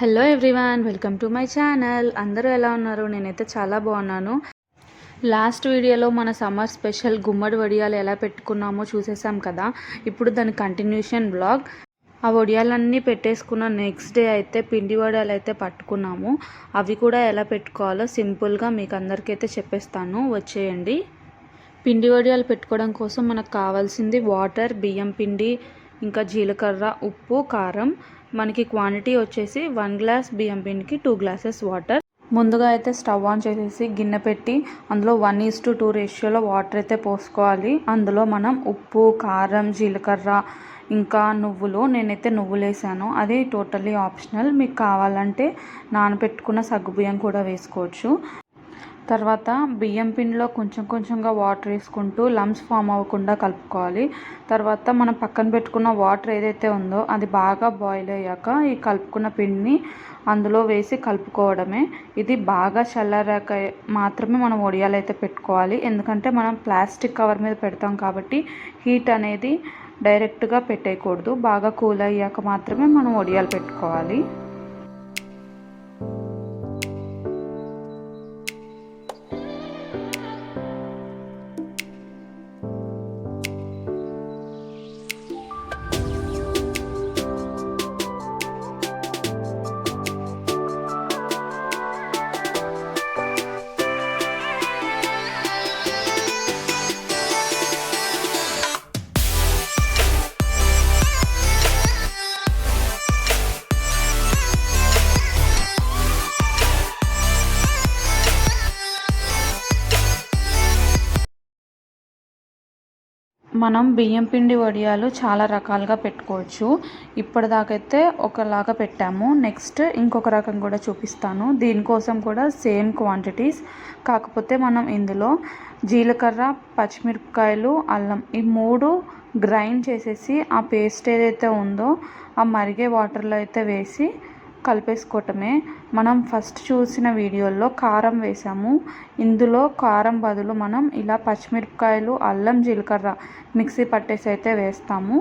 Hello everyone, welcome to my channel. అందరూ ఎలా ఉన్నారు? నేనైతే చాలా బాగున్నాను. లాస్ట్ వీడియోలో మన సమ్మర్ స్పెషల్ గుమ్మడి వడియాలు ఎలా పెట్టుకున్నామో చూసేసాం కదా. ఇప్పుడు దాని కంటిన్యూషన్ బ్లాగ్. ఆ వడియాలన్నీ పెట్టేసుకున్న నెక్స్ట్ డే అయితే పిండి వడియాలు అయితే పట్టుకున్నాము. అవి కూడా ఎలా పెట్టుకోవాలో సింపుల్గా మీకు అందరికైతే చెప్పేస్తాను, వచ్చేయండి. పిండి వడియాలు పెట్టుకోవడం కోసం మనకు కావాల్సింది వాటర్, బియ్యం పిండి, ఇంకా జీలకర్ర, ఉప్పు, కారం. మనకి క్వాంటిటీ వచ్చేసి 1 గ్లాస్ బియ్యం పిండికి 2 గ్లాసెస్ వాటర్. ముందుగా అయితే స్టవ్ ఆన్ చేసేసి గిన్నె పెట్టి అందులో 1:2 రేషియోలో వాటర్ అయితే పోసుకోవాలి. అందులో మనం ఉప్పు, కారం, జీలకర్ర, ఇంకా నువ్వులు, నేనైతే నువ్వులు వేసాను. అది టోటల్లీ ఆప్షనల్. మీకు కావాలంటే నానబెట్టుకున్న సగ్గుబియ్యం కూడా వేసుకోవచ్చు. తర్వాత బియ్యం పిండిలో కొంచెం కొంచెంగా వాటర్ వేసుకుంటూ లమ్స్ ఫామ్ అవ్వకుండా కలుపుకోవాలి. తర్వాత మనం పక్కన పెట్టుకున్న వాటర్ ఏదైతే ఉందో అది బాగా బాయిల్ అయ్యాక ఈ కలుపుకున్న పిండిని అందులో వేసి కలుపుకోవడమే. ఇది బాగా చల్లారాక మాత్రమే మనం వడియాలు అయితే పెట్టుకోవాలి. ఎందుకంటే మనం ప్లాస్టిక్ కవర్ మీద పెడతాం కాబట్టి హీట్ అనేది డైరెక్ట్గా పెట్టేయకూడదు. బాగా కూల్ అయ్యాక మాత్రమే మనం వడియాలు పెట్టుకోవాలి. మనం బియ్యం పిండి వడియాలు చాలా రకాలుగా పెట్టుకోవచ్చు. ఇప్పటిదాకైతే ఒకలాగా పెట్టాము. నెక్స్ట్ ఇంకొక రకం కూడా చూపిస్తాను. దీనికోసం కూడా సేమ్ క్వాంటిటీస్, కాకపోతే మనం ఇందులో జీలకర్ర, పచ్చిమిరపకాయలు, అల్లం ఈ 3 గ్రైండ్ చేసేసి ఆ పేస్ట్ ఏదైతే ఉందో ఆ మరిగే వాటర్లో అయితే వేసి కలిపేసుకోవటమే. మనం ఫస్ట్ చూసిన వీడియోలో కారం వేసాము. ఇందులో కారం బదులు మనం ఇలా పచ్చిమిరపకాయలు, అల్లం, జీలకర్ర మిక్సీ పట్టేసి అయితే వేస్తాము.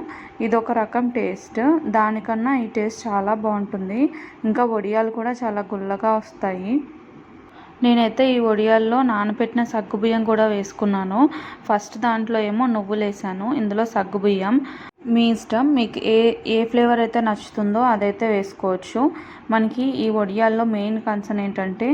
ఇదొక రకం టేస్ట్. దానికన్నా ఈ టేస్ట్ చాలా బాగుంటుంది. ఇంకా వడియాలు కూడా చాలా గుల్లగా వస్తాయి. నేనైతే ఈ వడియాల్లో నానబెట్టిన సగ్గుబియ్యం కూడా వేసుకున్నాను. ఫస్ట్ దాంట్లో ఏమో నువ్వులు వేసాను, ఇందులో సగ్గుబియ్యం. మీ ఇష్టం, మీకు ఏ ఫ్లేవర్ అయితే నచ్చుతుందో అదైతే వేసుకోవచ్చు. మనకి ఈ వడియాల్లో మెయిన్ కన్సర్న్ ఏంటంటే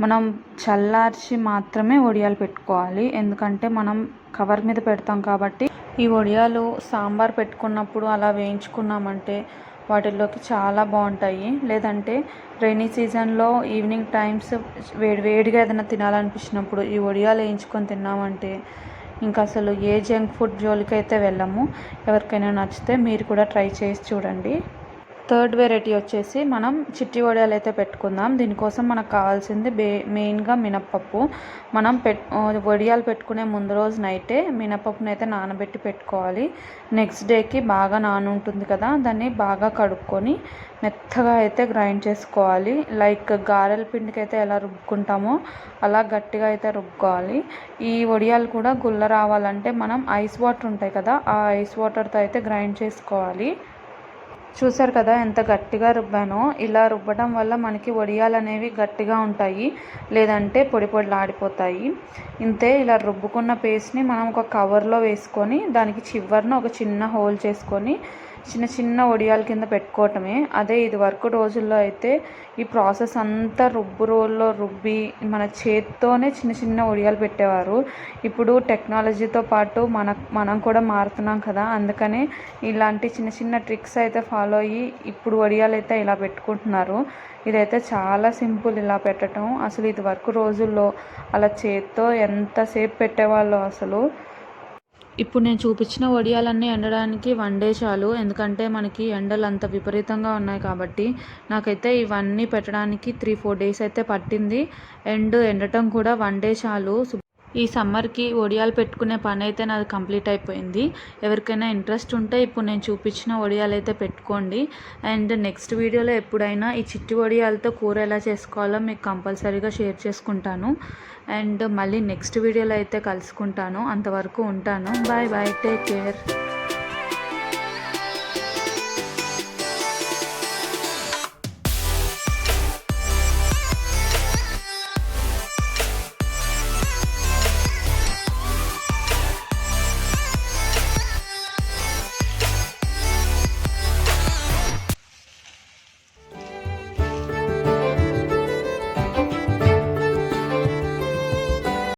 మనం చల్లార్చి మాత్రమే వడియాలు పెట్టుకోవాలి. ఎందుకంటే మనం కవర్ మీద పెడతాం కాబట్టి ఈ వడియాలు సాంబార్ పెట్టుకున్నప్పుడు అలా వేయించుకున్నామంటే వాటిల్లోకి చాలా బాగుంటాయి. లేదంటే రైనీ సీజన్లో ఈవినింగ్ టైమ్స్ వేడిగా ఏదైనా తినాలనిపించినప్పుడు ఈ వడియాలు వేయించుకొని తిన్నామంటే ఇంకా అసలు ఏ జంక్ ఫుడ్ జోలికి అయితే వెళ్ళము. ఎవరికైనా నచ్చితే మీరు కూడా ట్రై చేసి చూడండి. థర్డ్ వెరైటీ వచ్చేసి మనం చిట్టి వడియాలు అయితే పెట్టుకుందాం. దీనికోసం మనకు కావాల్సింది మెయిన్గా మినప్పప్పు. మనం వడియాలు పెట్టుకునే ముందు రోజు నైటే మినప్పప్పుని అయితే నానబెట్టి పెట్టుకోవాలి. నెక్స్ట్ డేకి బాగా నానుంటుంది కదా, దాన్ని బాగా కడుక్కొని మెత్తగా అయితే గ్రైండ్ చేసుకోవాలి. లైక్ గారెల పిండికి అయితే ఎలా రుబ్బుకుంటామో అలా గట్టిగా అయితే రుబ్బుకోవాలి. ఈ వడియాలు కూడా గుల్ల రావాలంటే మనం ఐస్ వాటర్ ఉంటాయి కదా, ఆ ఐస్ వాటర్తో అయితే గ్రైండ్ చేసుకోవాలి. చూసారు కదా ఎంత గట్టిగా రుబ్బానో. ఇలా రుబ్బడం వల్ల మనకి వడియాలు అనేవి గట్టిగా ఉంటాయి, లేదంటే పొడి పొడిలాడిపోతాయి. ఇంతే. ఇలా రుబ్బుకున్న పేస్ట్ని మనం ఒక కవర్లో వేసుకొని దానికి చివరన ఒక చిన్న హోల్ చేసుకొని చిన్న చిన్న వడియాల కింద పెట్టుకోవటమే. అదే ఇది వరకు రోజుల్లో అయితే ఈ ప్రాసెస్ అంతా రోల్లో రుబ్బి మన చేత్తోనే చిన్న చిన్న వడియాలు పెట్టేవారు. ఇప్పుడు టెక్నాలజీతో పాటు మనం కూడా మారుతున్నాం కదా, అందుకనే ఇలాంటి చిన్న చిన్న ట్రిక్స్ అయితే ఫాలో అయ్యి ఇప్పుడు వడియాలు అయితే ఇలా పెట్టుకుంటున్నారు. ఇదైతే చాలా సింపుల్ ఇలా పెట్టడం. అసలు ఇది వరకు రోజుల్లో అలా చేత్తో ఎంతసేపు పెట్టేవాళ్ళు అసలు. ఇప్పుడు నేను చూపించిన వడియాలన్నీ ఎండడానికి 1 డే చాలు. ఎందుకంటే మనకి ఎండలు అంత విపరీతంగా ఉన్నాయి కాబట్టి నాకైతే ఇవన్నీ పెట్టడానికి 3-4 డేస్ అయితే పట్టింది. ఎండటం కూడా 1 డే చాలు. ఈ సమ్మర్కి వడియాలు పెట్టుకునే పని అయితే నాది కంప్లీట్ అయిపోయింది. ఎవరికైనా ఇంట్రెస్ట్ ఉంటే ఇప్పుడు నేను చూపించిన వడియాలు అయితే పెట్టుకోండి. అండ్ నెక్స్ట్ వీడియోలో ఎప్పుడైనా ఈ చిట్టి వడియాలతో కూర ఎలా చేసుకోవాలో మీకు కంపల్సరీగా షేర్ చేసుకుంటాను. అండ్ మళ్ళీ నెక్స్ట్ వీడియోలో అయితే కలుసుకుంటాను. అంతవరకు ఉంటాను. Bye bye, take care.